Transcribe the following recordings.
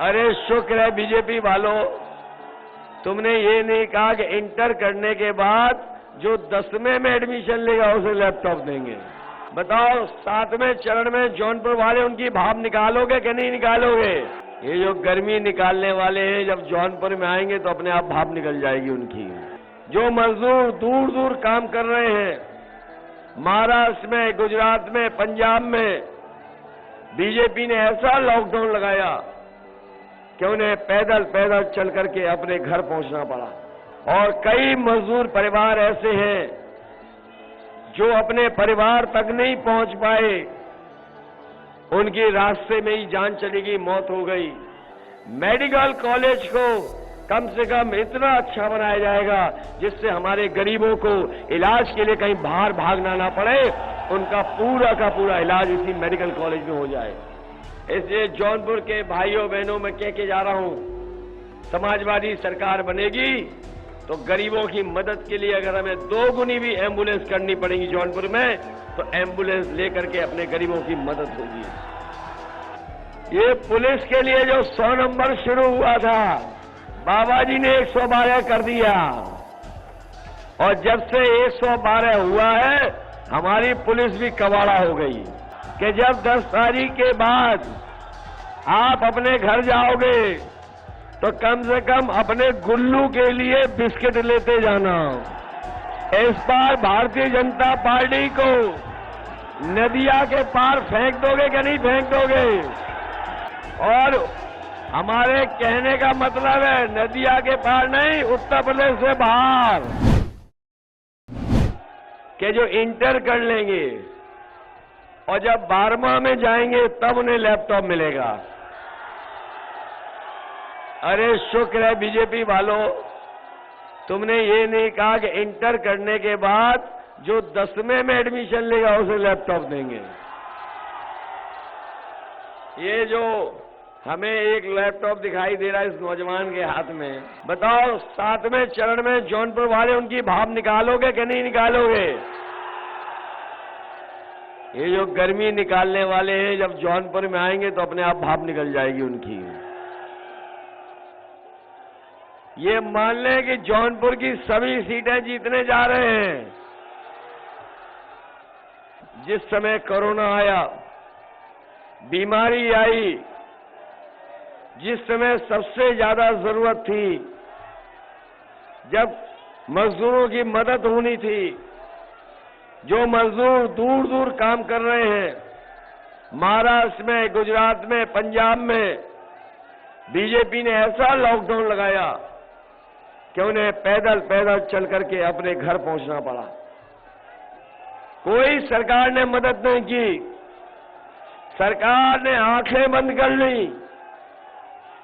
अरे शुक्र है बीजेपी वालों, तुमने ये नहीं कहा कि इंटर करने के बाद जो 10वें में एडमिशन लेगा उसे लैपटॉप देंगे। बताओ 7वें चरण में जौनपुर वाले उनकी भाप निकालोगे कि नहीं निकालोगे? ये जो गर्मी निकालने वाले हैं जब जौनपुर में आएंगे तो अपने आप भाप निकल जाएगी उनकी। जो मजदूर दूर दूर काम कर रहे हैं, महाराष्ट्र में, गुजरात में, पंजाब में, बीजेपी ने ऐसा लॉकडाउन लगाया कि उन्हें पैदल पैदल चल करके अपने घर पहुंचना पड़ा। और कई मजदूर परिवार ऐसे हैं जो अपने परिवार तक नहीं पहुंच पाए, उनकी रास्ते में ही जान चली गई, मौत हो गई। मेडिकल कॉलेज को कम से कम इतना अच्छा बनाया जाएगा जिससे हमारे गरीबों को इलाज के लिए कहीं बाहर भागना ना पड़े, उनका पूरा का पूरा इलाज इसी मेडिकल कॉलेज में हो जाए। इसलिए जौनपुर के भाइयों बहनों में कह के जा रहा हूं, समाजवादी सरकार बनेगी तो गरीबों की मदद के लिए अगर हमें 2 गुनी भी एम्बुलेंस करनी पड़ेगी जौनपुर में, तो एम्बुलेंस लेकर के अपने गरीबों की मदद होगी। ये पुलिस के लिए जो 100 नंबर शुरू हुआ था, बाबा जी ने 112 कर दिया। और जब से 112 हुआ है, हमारी पुलिस भी कबाड़ा हो गई कि जब 10 तारीख के बाद आप अपने घर जाओगे तो कम से कम अपने गुल्लू के लिए बिस्किट लेते जाना। इस बार भारतीय जनता पार्टी को नदिया के पार फेंक दोगे कि नहीं फेंक दोगे? और हमारे कहने का मतलब है नदिया के पार नहीं, उत्तर प्रदेश से बाहर के जो इंटर कर लेंगे और जब 12वां में जाएंगे तब उन्हें लैपटॉप मिलेगा। अरे शुक्र है बीजेपी वालों, तुमने ये नहीं कहा कि इंटर करने के बाद जो 10वें में एडमिशन लेगा उसे लैपटॉप देंगे। ये जो हमें एक लैपटॉप दिखाई दे रहा है इस नौजवान के हाथ में, बताओ 7वें चरण में जौनपुर वाले उनकी भाप निकालोगे कि नहीं निकालोगे? ये जो गर्मी निकालने वाले हैं जब जौनपुर में आएंगे तो अपने आप भाप निकल जाएगी उनकी। ये मान लें कि जौनपुर की सभी सीटें जीतने जा रहे हैं। जिस समय कोरोना आया, बीमारी आई, जिस समय सबसे ज्यादा जरूरत थी, जब मजदूरों की मदद होनी थी, जो मजदूर दूर दूर काम कर रहे हैं, महाराष्ट्र में, गुजरात में, पंजाब में, बीजेपी ने ऐसा लॉकडाउन लगाया कि उन्हें पैदल पैदल चल करके अपने घर पहुंचना पड़ा। कोई सरकार ने मदद नहीं की, सरकार ने आंखें बंद कर ली,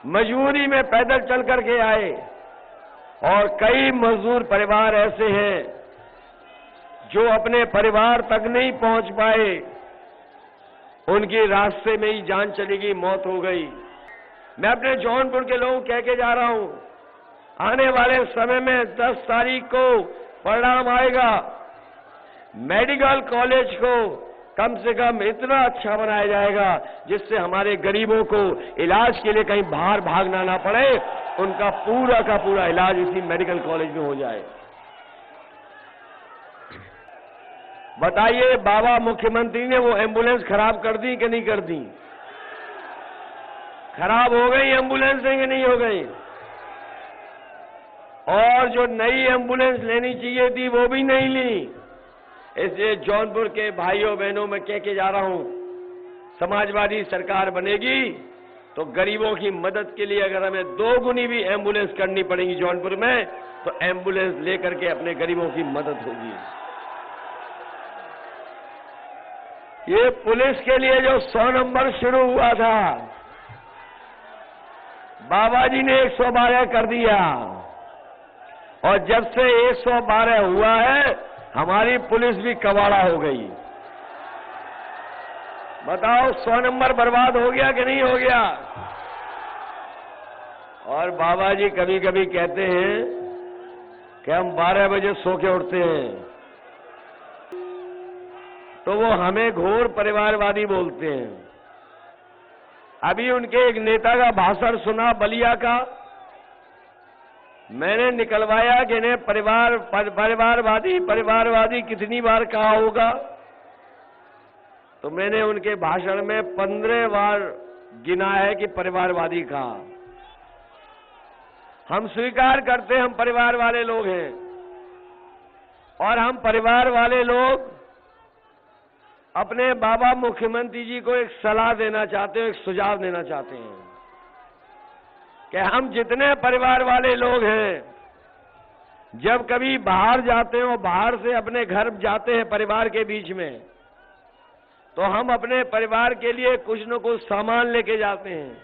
मजबूरी में पैदल चल करके आए। और कई मजदूर परिवार ऐसे हैं जो अपने परिवार तक नहीं पहुंच पाए, उनकी रास्ते में ही जान चली गई, मौत हो गई। मैं अपने जौनपुर के लोगों को कह के जा रहा हूं, आने वाले समय में 10 तारीख को परिणाम आएगा। मेडिकल कॉलेज को कम से कम इतना अच्छा बनाया जाएगा जिससे हमारे गरीबों को इलाज के लिए कहीं बाहर भागना ना पड़े, उनका पूरा का पूरा इलाज इसी मेडिकल कॉलेज में हो जाए। बताइए बाबा मुख्यमंत्री ने वो एम्बुलेंस खराब कर दी कि नहीं कर दी? खराब हो गई एम्बुलेंस कि नहीं हो गई? और जो नई एम्बुलेंस लेनी चाहिए थी वो भी नहीं ली। इसलिए जौनपुर के भाइयों बहनों में कह के जा रहा हूं, समाजवादी सरकार बनेगी तो गरीबों की मदद के लिए अगर हमें 2 गुनी भी एम्बुलेंस करनी पड़ेगी जौनपुर में, तो एम्बुलेंस लेकर के अपने गरीबों की मदद होगी। ये पुलिस के लिए जो 100 नंबर शुरू हुआ था, बाबा जी ने 112 कर दिया। और जब से 112 हुआ है, हमारी पुलिस भी कबाड़ा हो गई। बताओ 100 नंबर बर्बाद हो गया कि नहीं हो गया? और बाबा जी कभी कभी कहते हैं कि हम 12 बजे सो के उठते हैं, तो वो हमें घोर परिवारवादी बोलते हैं। अभी उनके एक नेता का भाषण सुना बलिया का, मैंने निकलवाया कि इन्हें परिवारवादी कितनी बार कहा होगा, तो मैंने उनके भाषण में 15 बार गिना है कि परिवारवादी कहा। हम स्वीकार करते हैं हम परिवार वाले लोग हैं, और हम परिवार वाले लोग अपने बाबा मुख्यमंत्री जी को एक सलाह देना चाहते हैं, एक सुझाव देना चाहते हैं कि हम जितने परिवार वाले लोग हैं, जब कभी बाहर जाते हैं और बाहर से अपने घर जाते हैं परिवार के बीच में, तो हम अपने परिवार के लिए कुछ न कुछ सामान लेके जाते हैं,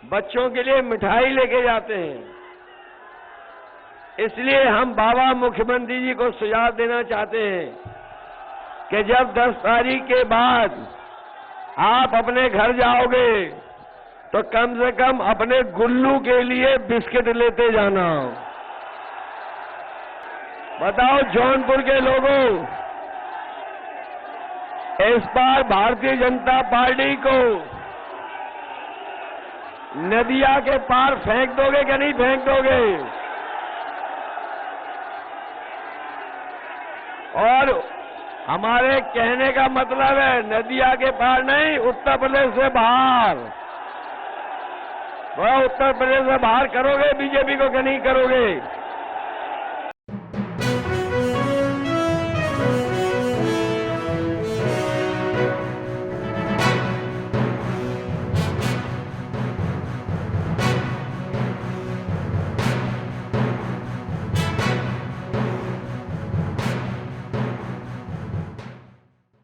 बच्चों के लिए मिठाई लेके जाते हैं। इसलिए हम बाबा मुख्यमंत्री जी को सुझाव देना चाहते हैं कि जब 10 तारीख के बाद आप अपने घर जाओगे तो कम से कम अपने गुल्लू के लिए बिस्किट लेते जाना। बताओ जौनपुर के लोगों, इस बार भारतीय जनता पार्टी को नदिया के पार फेंक दोगे कि नहीं फेंक दोगे? और हमारे कहने का मतलब है नदिया के पार नहीं, उत्तर प्रदेश से बाहर। वह उत्तर प्रदेश से बाहर करोगे बीजेपी को कि नहीं करोगे?